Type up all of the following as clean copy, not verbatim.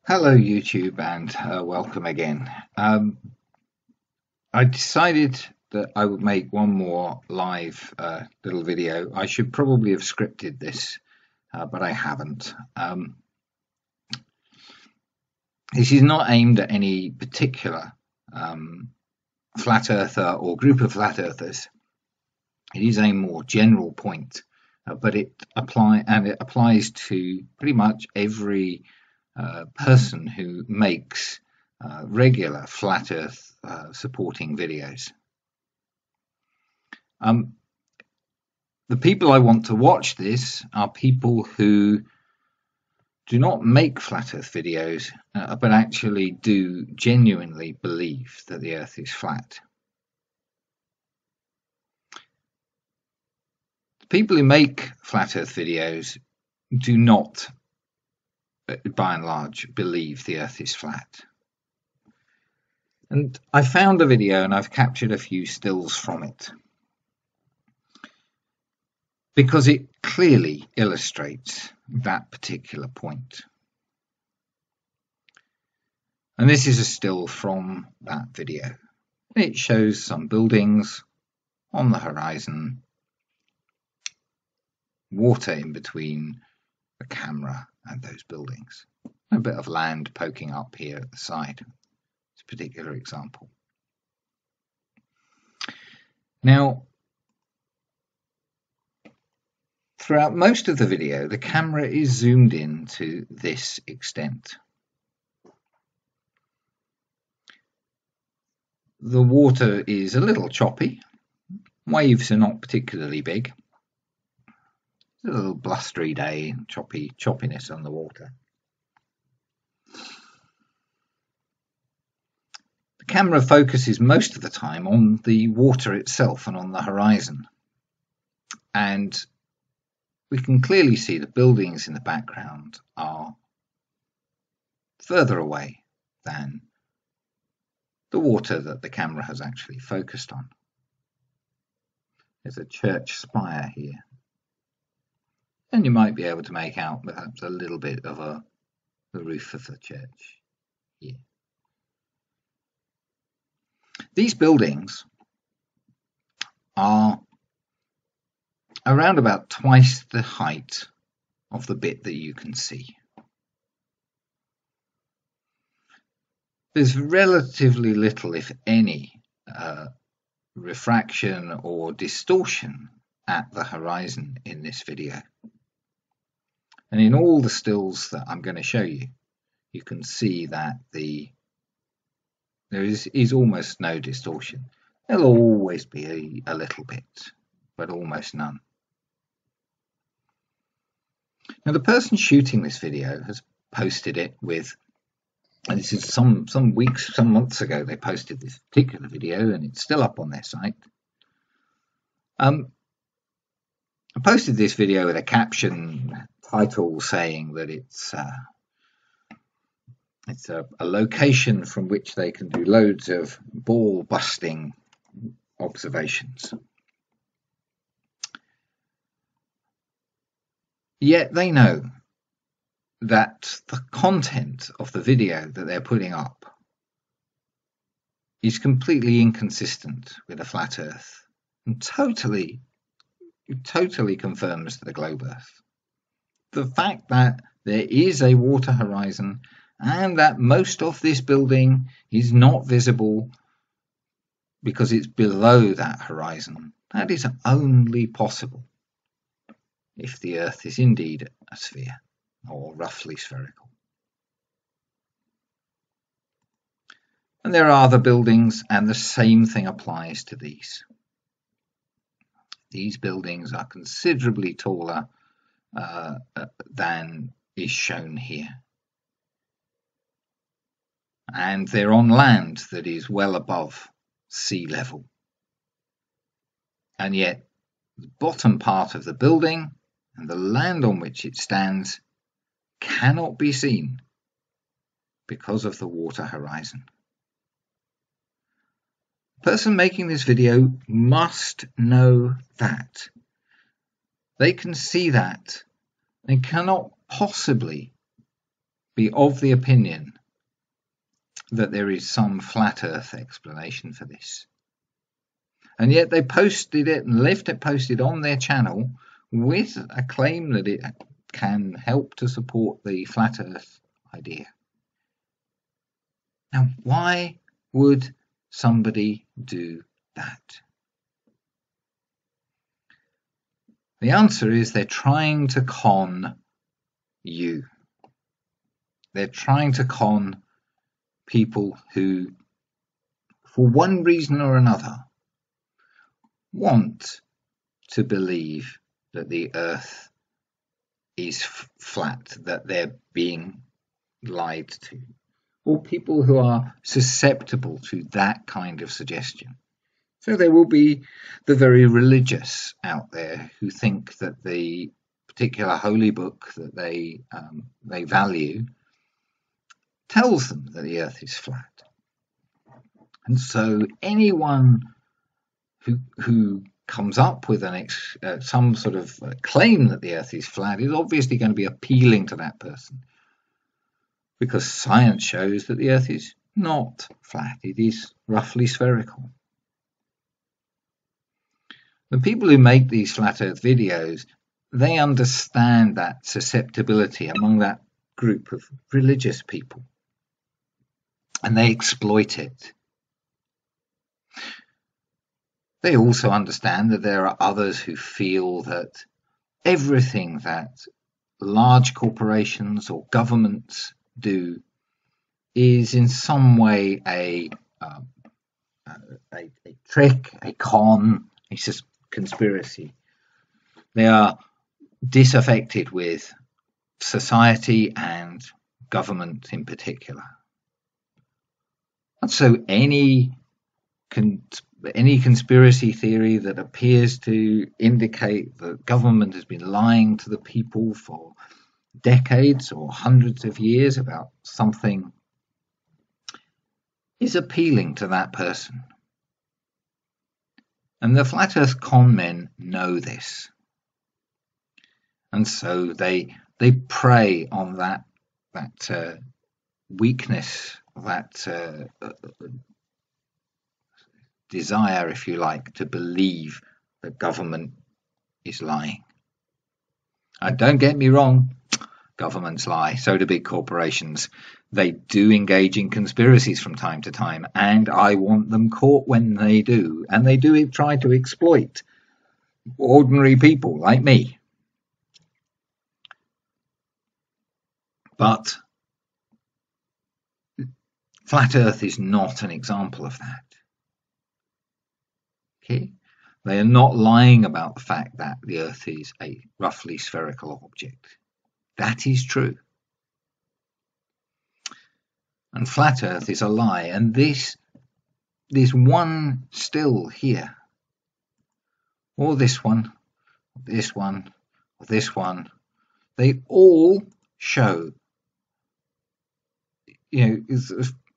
Hello YouTube and welcome again. I decided that I would make one more live little video. I should probably have scripted this, but I haven't. This is not aimed at any particular flat earther or group of flat earthers. It is a more general point, but it applies to pretty much every person who makes regular flat earth supporting videos. The people I want to watch this are people who do not make flat earth videos, but actually do genuinely believe that the earth is flat. The people who make flat earth videos do not, by and large, believe the earth is flat. And I found a video and I've captured a few stills from it because it clearly illustrates that particular point. And this is a still from that video. It shows some buildings on the horizon, water in between the camera and those buildings. A bit of land poking up here at the side. It's a particular example. Now, throughout most of the video, the camera is zoomed in to this extent. The water is a little choppy. Waves are not particularly big. It's a little blustery day, choppiness on the water. The camera focuses most of the time on the water itself and on the horizon. And we can clearly see the buildings in the background are further away than the water that the camera has actually focused on. There's a church spire here. And you might be able to make out perhaps a little bit of the roof of the church here. These buildings are around about twice the height of the bit that you can see. There's relatively little, if any, refraction or distortion at the horizon in this video. And in all the stills that I'm going to show you, you can see that there is almost no distortion. There'll always be a little bit, but almost none. Now, the person shooting this video has posted it with, and this is some months ago, they posted this particular video, and it's still up on their site. I posted this video with a caption title saying that it's a location from which they can do loads of ball busting observations. Yet they know that the content of the video that they're putting up is completely inconsistent with a flat earth and totally confirms the globe earth. The fact that there is a water horizon and that most of this building is not visible because it's below that horizon, that is only possible if the earth is indeed a sphere or roughly spherical. And there are other buildings, and the same thing applies to these. These buildings are considerably taller than is shown here. And they're on land that is well above sea level. And yet the bottom part of the building and the land on which it stands cannot be seen because of the water horizon. The person making this video must know that. They can see that. They cannot possibly be of the opinion that there is some flat earth explanation for this. And yet they posted it and left it posted on their channel with a claim that it can help to support the flat earth idea. Now, why would somebody do that? The answer is they're trying to con you. They're trying to con people who, for one reason or another, want to believe that the earth is flat, that they're being lied to, or people who are susceptible to that kind of suggestion. So there will be the very religious out there who think that the particular holy book that they value tells them that the earth is flat. And so anyone who comes up with some sort of claim that the earth is flat is obviously going to be appealing to that person, because science shows that the earth is not flat, it is roughly spherical. The people who make these flat earth videos, they understand that susceptibility among that group of religious people, and they exploit it. They also understand that there are others who feel that everything that large corporations or governments do is in some way a trick, a con, a conspiracy. They are disaffected with society and government in particular. And so any conspiracy theory that appears to indicate that government has been lying to the people for decades or hundreds of years about something is appealing to that person. And the flat earth con men know this. And so they prey on that weakness, that desire, if you like, to believe that government is lying. And don't get me wrong, governments lie, so do big corporations. They do engage in conspiracies from time to time, and I want them caught when they do. And they do try to exploit ordinary people like me. But flat earth is not an example of that. Okay? They are not lying about the fact that the earth is a roughly spherical object. That is true. And flat earth is a lie. And this one still here, or this one, this one, or this one, they all show,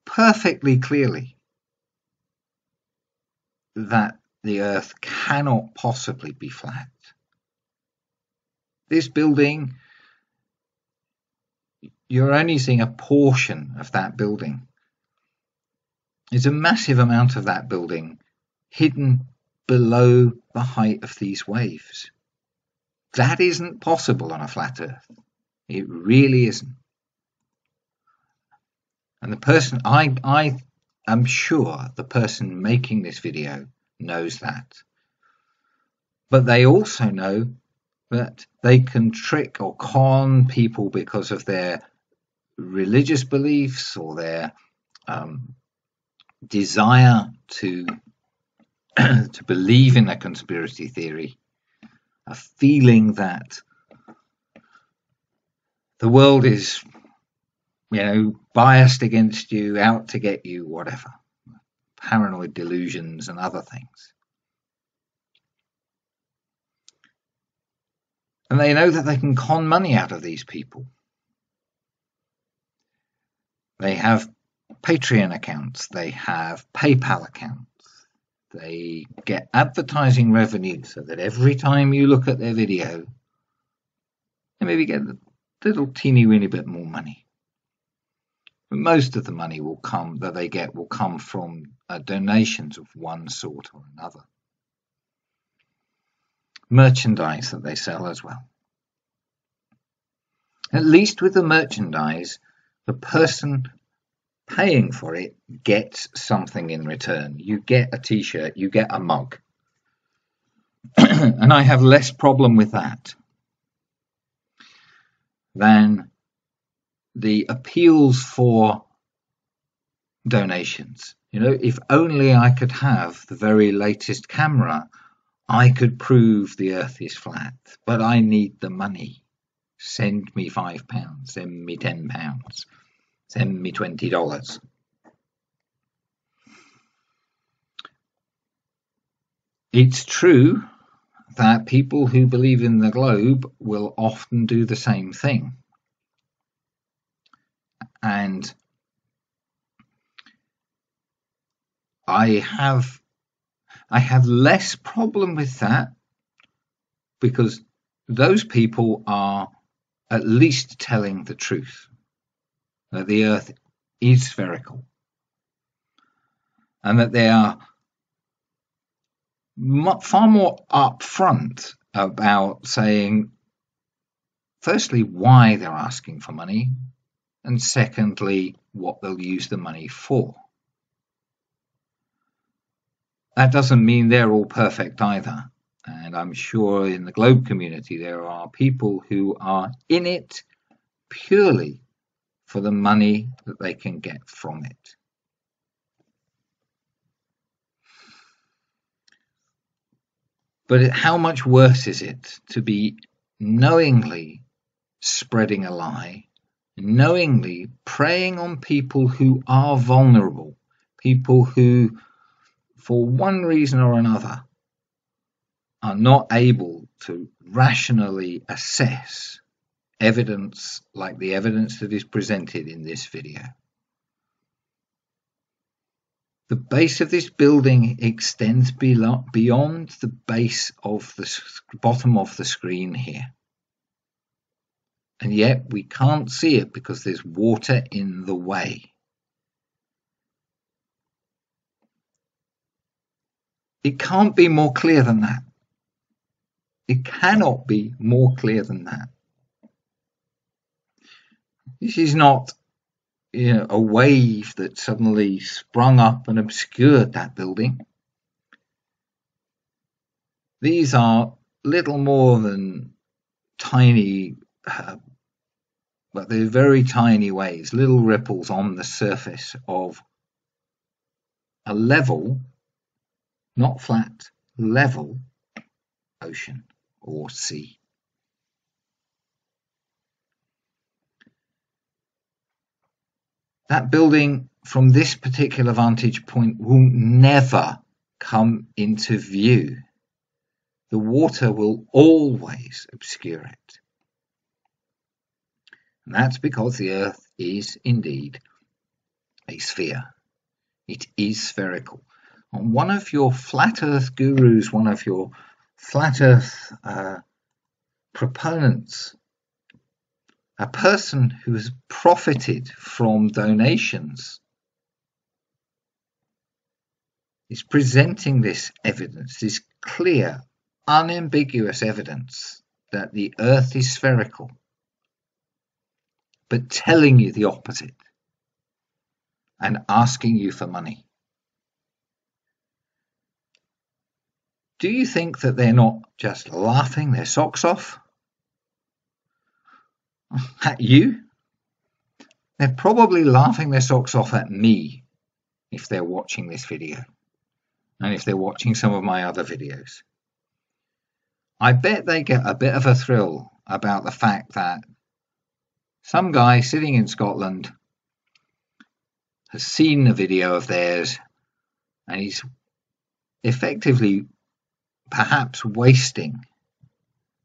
perfectly clearly that the earth cannot possibly be flat. This building, you're only seeing a portion of that building. There's a massive amount of that building hidden below the height of these waves. That isn't possible on a flat earth. It really isn't. And the person, I am sure the person making this video knows that. But they also know that they can trick or con people because of their religious beliefs or their desire to believe in a conspiracy theory, a feeling that the world is, biased against you, out to get you, whatever. Paranoid delusions and other things. And they know that they can con money out of these people. They have Patreon accounts, they have PayPal accounts, they get advertising revenue so that every time you look at their video, they maybe get a little teeny weeny bit more money. Most of the money that they get will come from donations of one sort or another. Merchandise that they sell as well. At least with the merchandise, the person paying for it gets something in return. You get a t-shirt, you get a mug. And I have less problem with that than the appeals for donations. If only I could have the very latest camera, I could prove the earth is flat, but I need the money. Send me £5, send me £10, send me $20. It's true that people who believe in the globe will often do the same thing. And I have less problem with that, because those people are at least telling the truth, that the earth is spherical, and that they are far more upfront about saying, firstly, why they're asking for money, and secondly, what they'll use the money for. That doesn't mean they're all perfect either. And I'm sure in the globe community there are people who are in it purely for the money that they can get from it. But how much worse is it to be knowingly spreading a lie, knowingly preying on people who are vulnerable, people who, for one reason or another, are not able to rationally assess evidence like the evidence that is presented in this video. The base of this building extends beyond the base of the bottom of the screen here. And yet we can't see it because there's water in the way. It can't be more clear than that. It cannot be more clear than that. This is not a wave that suddenly sprung up and obscured that building. These are little more than tiny, but they're very tiny waves, little ripples on the surface of a level, not flat, level ocean or sea. That building, from this particular vantage point, will never come into view. The water will always obscure it. And that's because the earth is indeed a sphere. It is spherical. And one of your flat earth gurus, one of your flat earth proponents, a person who has profited from donations, is presenting this evidence, this clear, unambiguous evidence that the earth is spherical, but telling you the opposite and asking you for money. Do you think that they're not just laughing their socks off at you? They're probably laughing their socks off at me if they're watching this video, and if they're watching some of my other videos. I bet they get a bit of a thrill about the fact that some guy sitting in Scotland has seen a video of theirs, and he's effectively perhaps wasting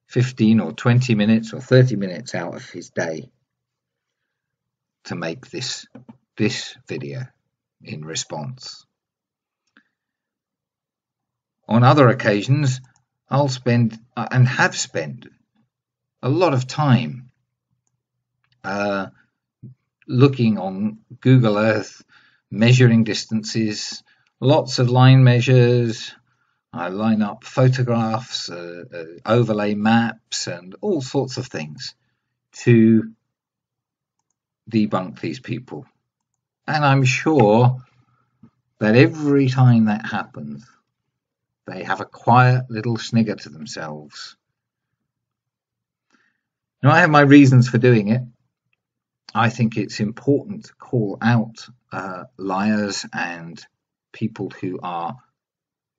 15 or 20 minutes or 30 minutes out of his day to make this video in response. On other occasions, I'll spend and have spent a lot of time looking on Google Earth, measuring distances, lots of line measures. I line up photographs, overlay maps, and all sorts of things to debunk these people. And I'm sure that every time that happens, they have a quiet little snigger to themselves. Now, I have my reasons for doing it. I think it's important to call out liars and people who are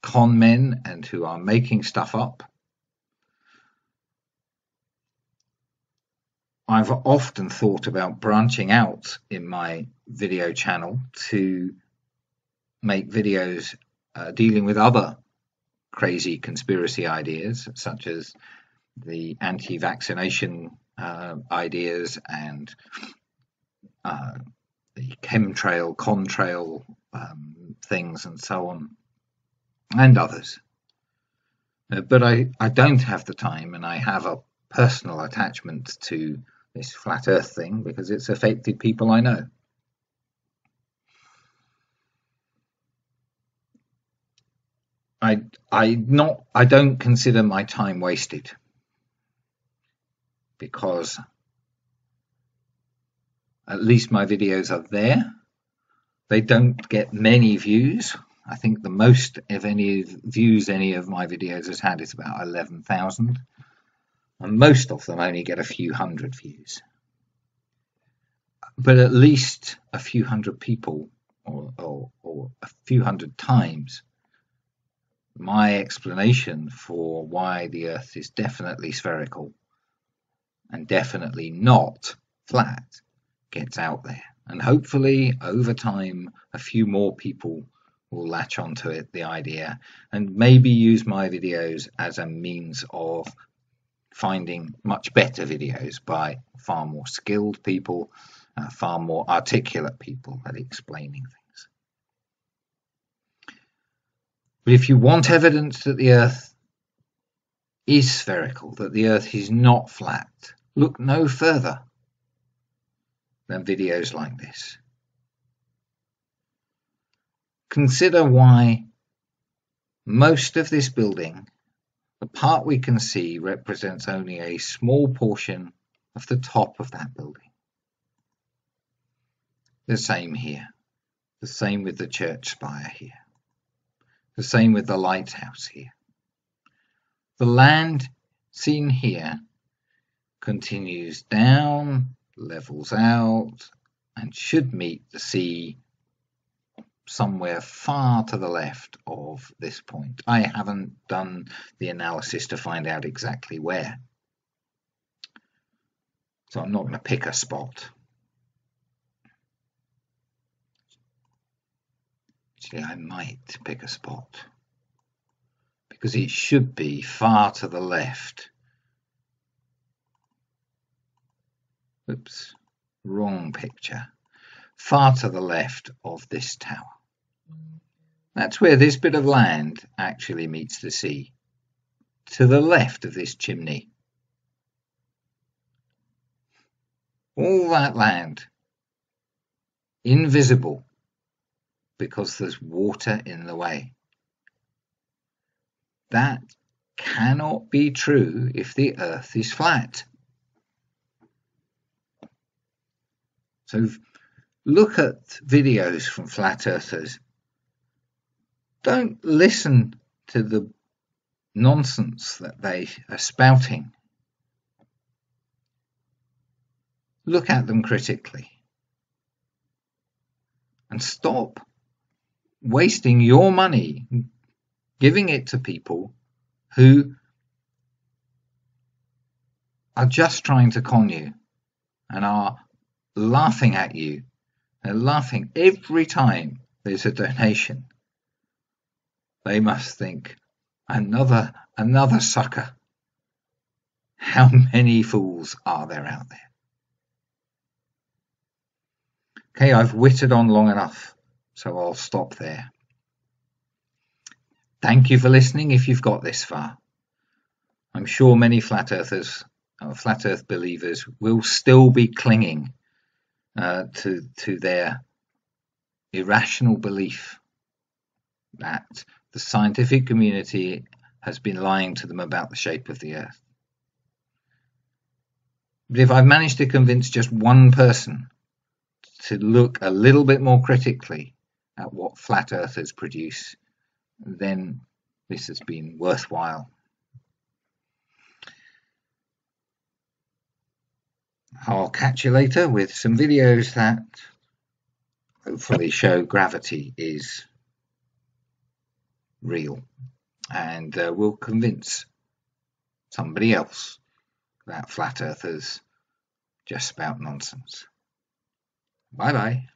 con men and who are making stuff up. I've often thought about branching out in my video channel to make videos dealing with other crazy conspiracy ideas, such as the anti-vaccination ideas and the chemtrail, contrail things and so on, and others. But I don't have the time, and I have a personal attachment to this flat earth thing because it's affected people I know. I don't consider my time wasted because at least my videos are there. They don't get many views. I think the most of any views any of my videos has had is about 11,000, and most of them only get a few hundred views. But at least a few hundred people or a few hundred times my explanation for why the Earth is definitely spherical and definitely not flat gets out there. And hopefully over time a few more people will latch onto it, the idea, and maybe use my videos as a means of finding much better videos by far more skilled people, far more articulate people at explaining things. But if you want evidence that the Earth is spherical, that the Earth is not flat, look no further than videos like this. Consider why most of this building, the part we can see, represents only a small portion of the top of that building. The same here. The same with the church spire here. The same with the lighthouse here. The land seen here continues down, levels out, and should meet the sea somewhere far to the left of this point. I haven't done the analysis to find out exactly where, so I'm not going to pick a spot. Actually, I might pick a spot because it should be far to the left. Oops, wrong picture. Far to the left of this tower. That's where this bit of land actually meets the sea. To the left of this chimney. All that land, invisible, because there's water in the way. That cannot be true if the Earth is flat. So look at videos from flat earthers. Don't listen to the nonsense that they are spouting. Look at them critically and stop wasting your money giving it to people who are just trying to con you and are laughing at you. They're laughing every time there's a donation. They must think, another sucker. How many fools are there out there? Okay, I've whittled on long enough, so I'll stop there. Thank you for listening if you've got this far. I'm sure many flat earthers, flat earth believers, will still be clinging to their irrational belief that the scientific community has been lying to them about the shape of the Earth. But if I've managed to convince just one person to look a little bit more critically at what flat earthers produce, then this has been worthwhile. I'll catch you later with some videos that hopefully show gravity is real and will convince somebody else that flat earthers just spout nonsense. Bye bye.